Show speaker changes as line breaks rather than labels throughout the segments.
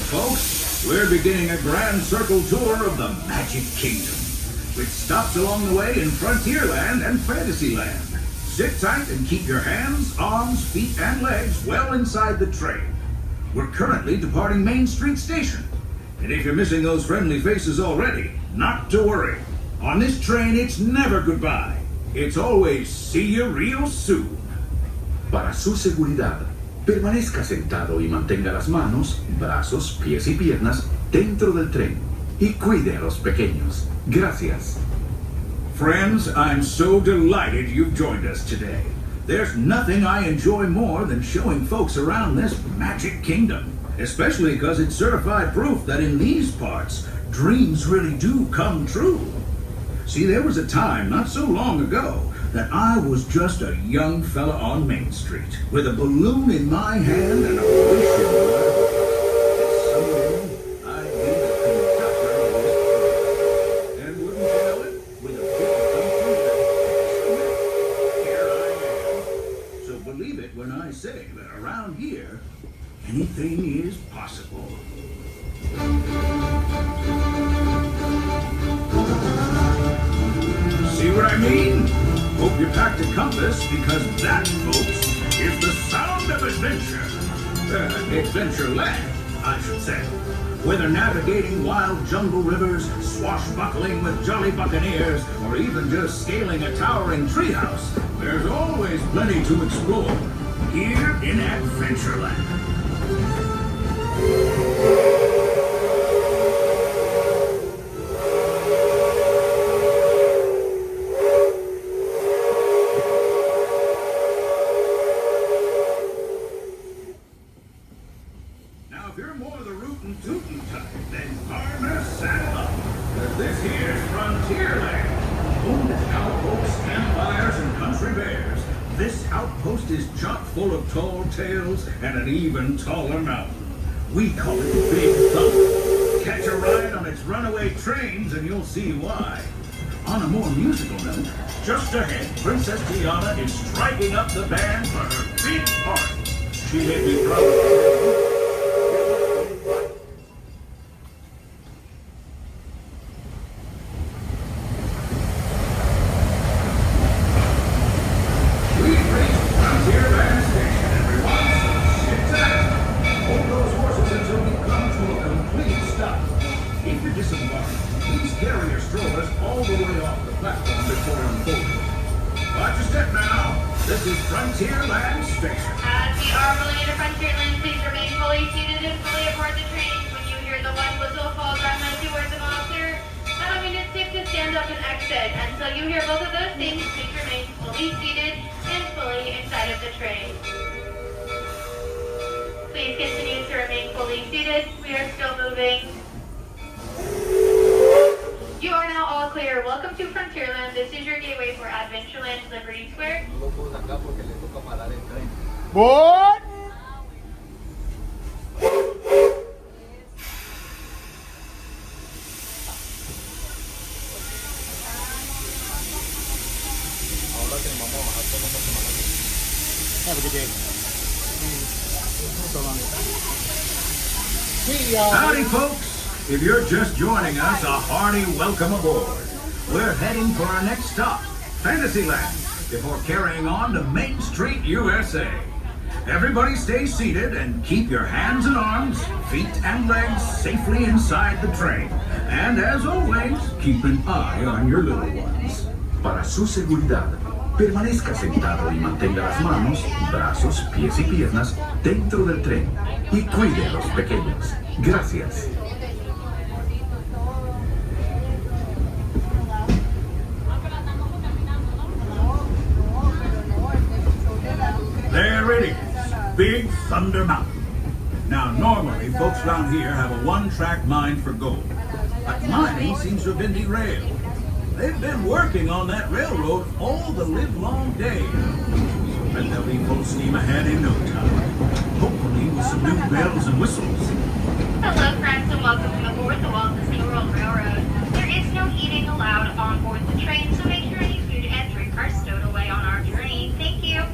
folks. We're beginning a grand circle tour of the Magic Kingdom, which stops along the way in Frontierland and Fantasyland. Sit tight and keep your hands, arms, feet, and legs well inside the train. We're currently departing Main Street Station. And if you're missing those friendly faces already, not to worry. On this train, it's never goodbye. It's always see you real soon.
Para su seguridad, permanezca sentado y mantenga las manos, brazos, pies y piernas dentro del tren. Y cuide a los pequeños. Gracias.
Friends, I'm so delighted you've joined us today. There's nothing I enjoy more than showing folks around this Magic Kingdom, especially because it's certified proof that in these parts, dreams really do come true. See, there was a time not so long ago that I was just a young fella on Main Street with a balloon in my hand and a wish in my heart. Someday I'd be the conductor of this train. And wouldn't you know it, with a big thumping here I am. So believe it when I say that around here, anything is possible. See what I mean? Hope you packed a compass, because that, folks, is the sound of adventure. Adventureland, I should say. Whether navigating wild jungle rivers, swashbuckling with jolly buccaneers, or even just scaling a towering treehouse, there's always plenty to explore here in Adventureland. Tall tales and an even taller mountain. We call it Big Thunder. Catch a ride on its runaway trains and you'll see why. On a more musical note, just ahead, Princess Tiana is striking up the band for her big part. She may be proud of her. Frontierland Station.
As we are rolling into Frontierland, please remain fully seated and fully aboard the train. When you hear the one whistle fall down the two words of officer, that'll mean it's safe to stand up and exit. Until you hear both of those things, please remain fully seated and fully inside of the train. Please continue to remain fully seated. We are still moving. You are now all clear. Welcome to Frontierland. This is your gateway for Adventureland Liberty Square.
What? Have a good day.
Howdy, folks. If you're just joining us, a hearty welcome aboard. We're heading for our next stop, Fantasyland, before carrying on to Main Street, USA. Everybody stay seated and keep your hands and arms, feet and legs safely inside the train. And as always, keep an eye on your little ones.
Para su seguridad, permanezca sentado y mantenga las manos, brazos, pies y piernas dentro del tren. Y cuide a los pequeños. Gracias.
There it is, Big Thunder Mountain. Now, normally, folks around here have a one-track mind for gold. But mining seems to have been derailed. They've been working on that railroad all the livelong day. So bet they'll be full steam ahead in no time. Hopefully with some new bells and whistles.
Hello, friends, and welcome aboard the Walt Disney World Railroad. There is no eating allowed on board the train, so make sure any food and drink are stowed away on our train. Thank you.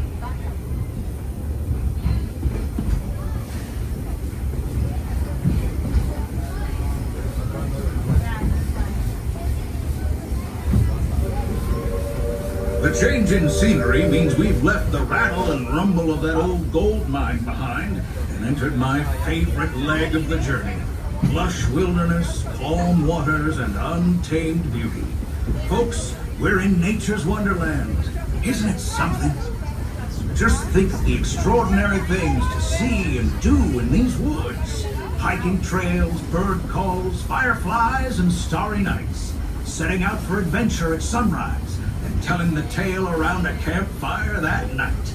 change in scenery means we've left the rattle and rumble of that old gold mine behind and entered my favorite leg of the journey. Lush wilderness, calm waters, and untamed beauty. Folks, we're in nature's wonderland. Isn't it something? Just think of the extraordinary things to see and do in these woods. Hiking trails, bird calls, fireflies, and starry nights. Setting out for adventure at sunrise and telling the tale around a campfire that night.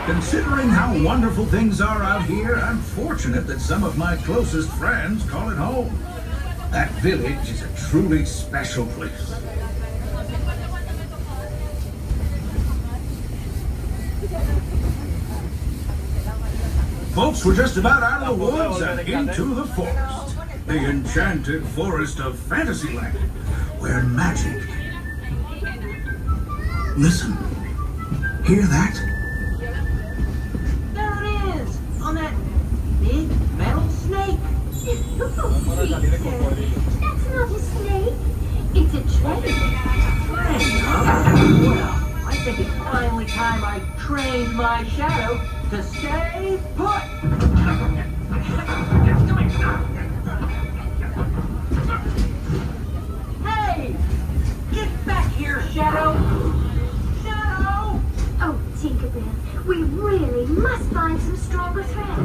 Considering how wonderful things are out here, I'm fortunate that some of my closest friends call it home. That village is a truly special place. Folks, we're just about out of the woods and into the forest. The enchanted forest of Fantasyland, where magic... Listen. Hear that?
There it is! On that big metal snake!
That's not a snake. It's a train.
Train, huh? Well, I think it's finally time I trained my shadow to stay put! Hey! Get back here, Shadow! Shadow!
Oh, Tinkerbell, we really must find some stronger thread.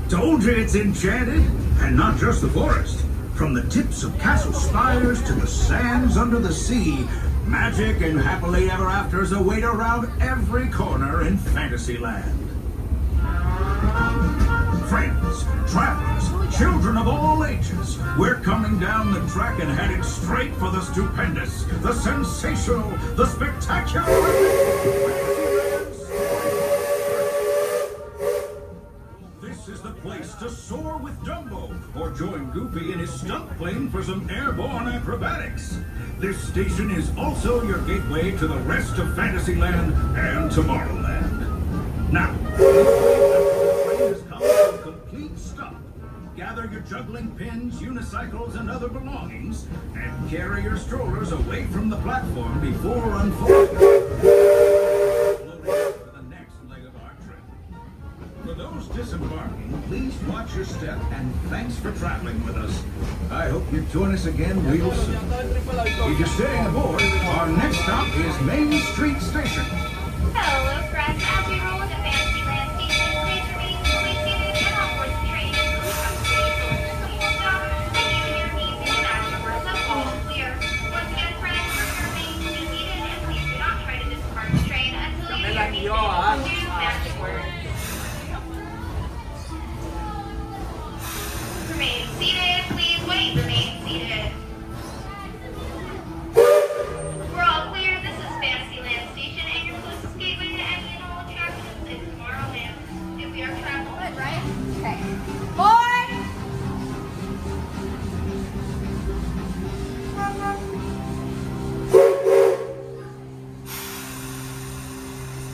Told you it's enchanted, and not just the forest. From the tips of castle spires to the sands under the sea, magic and happily ever afters await around every corner in Fantasyland. Friends, travelers, children of all ages, we're coming down the track and headed straight for the stupendous, the sensational, the spectacular. This is the place to soar with Dumbo, or join Goofy in his stunt plane for some airborne acrobatics. This station is also your gateway to the rest of Fantasyland and Tomorrowland. Now, the train has come to a complete stop. Gather your juggling pins, unicycles, and other belongings, and carry your strollers away from the platform before unfolding. For the next leg of our trip. For those disembarking, please watch your step, and thanks for traveling with us. I hope you join us again real soon. If you're staying aboard, our next stop is Main Street Station.
Hello, friends. As we roll into Fantasyland Station, please remain fully seated and on board the train until we come to a full stop and you and your needs and afterwards have all clear. Once again, friends, remain fully seated and please do not try to disembark the train until you and your needs do magic words. Remain seated. Please wait. Remain seated. We're all clear. This is Fantasyland Station and your closest gateway to any and all attractions in Tomorrowland. If we are traveling,
Good, right? Okay. Board!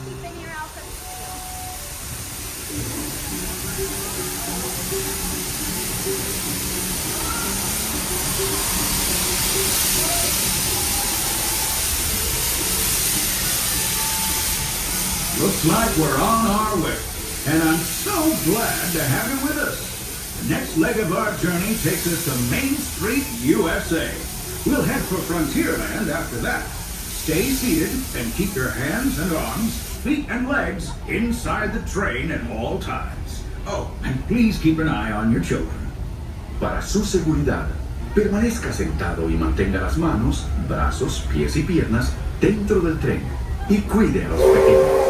Keep in your outfit.
Looks like we're on our way, and I'm so glad to have you with us. The next leg of our journey takes us to Main Street, USA. We'll head for Frontierland after that. Stay seated and keep your hands and arms, feet and legs inside the train at all times. Oh, and please keep an eye on your children.
Para su seguridad, permanezca sentado y mantenga las manos, brazos, pies y piernas dentro del tren y cuide a los pequeños.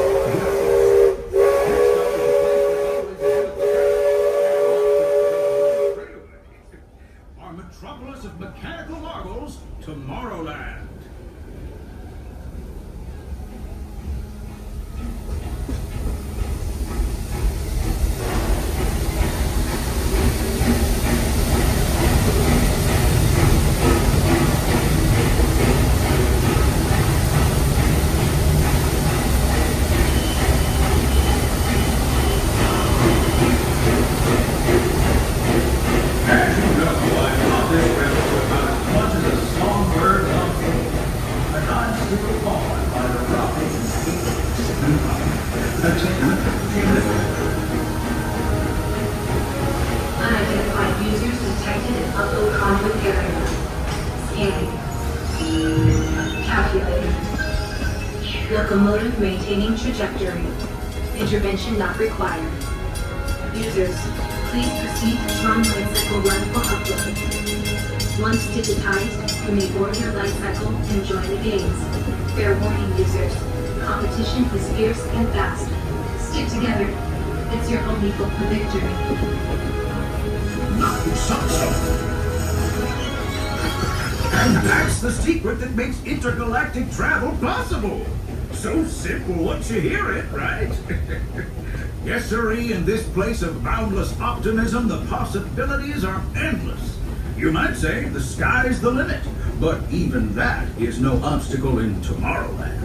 Our metropolis of mechanical marvels, Tomorrowland.
Users detected in upload conflict area. Scanning. Calculating. Locomotive maintaining trajectory. Intervention not required. Users, please proceed to Tron Lightcycle Run for upload. Once digitized, you may board your light cycle and join the games. Fair warning, users. Competition is fierce and fast. Stick together. It's your only hope for victory.
And that's the secret that makes intergalactic travel possible. So simple once you hear it, right? Yes, sirree, in this place of boundless optimism, the possibilities are endless. You might say the sky's the limit, but even that is no obstacle in Tomorrowland.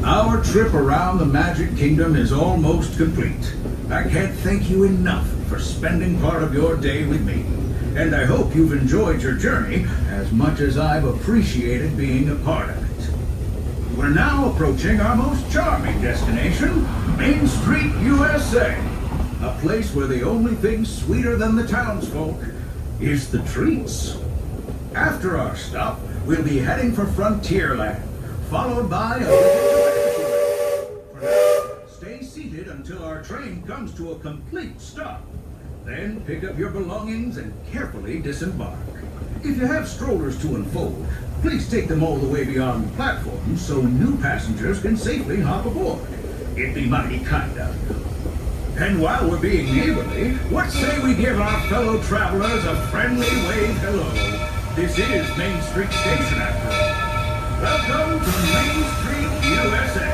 Our trip around the Magic Kingdom is almost complete. I can't thank you enough for spending part of your day with me. And I hope you've enjoyed your journey as much as I've appreciated being a part of it. We're now approaching our most charming destination, Main Street, USA. A place where the only thing sweeter than the townsfolk is the treats. After our stop, we'll be heading for Frontierland, followed by a visit to Fantasyland. For now, stay seated until our train comes to a complete stop. Then pick up your belongings and carefully disembark. If you have strollers to unfold, please take them all the way beyond the platform so new passengers can safely hop aboard. It'd be mighty kind of you. And while we're being neighborly, what say we give our fellow travelers a friendly wave hello? This is Main Street Station, after all. Welcome to Main Street, USA.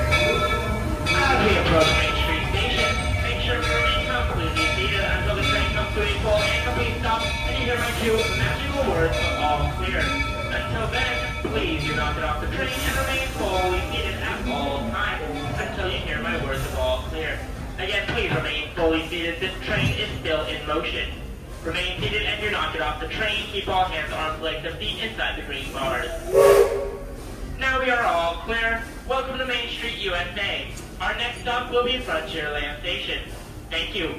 As we approach Main Street Station, make sure we remain completely seated until the train comes to a full and complete stop, and you hear my cue magical words of all clear. Until then, please do not get off the train and remain fully seated at all times until you hear my words of all clear. Again, please remain fully seated. This train is still in motion. Remain seated and do not get off the train. Keep all hands, arms, legs, and feet inside the green bars. Now we are all clear. Welcome to Main Street, USA. Our next stop will be Frontierland Station. Thank you.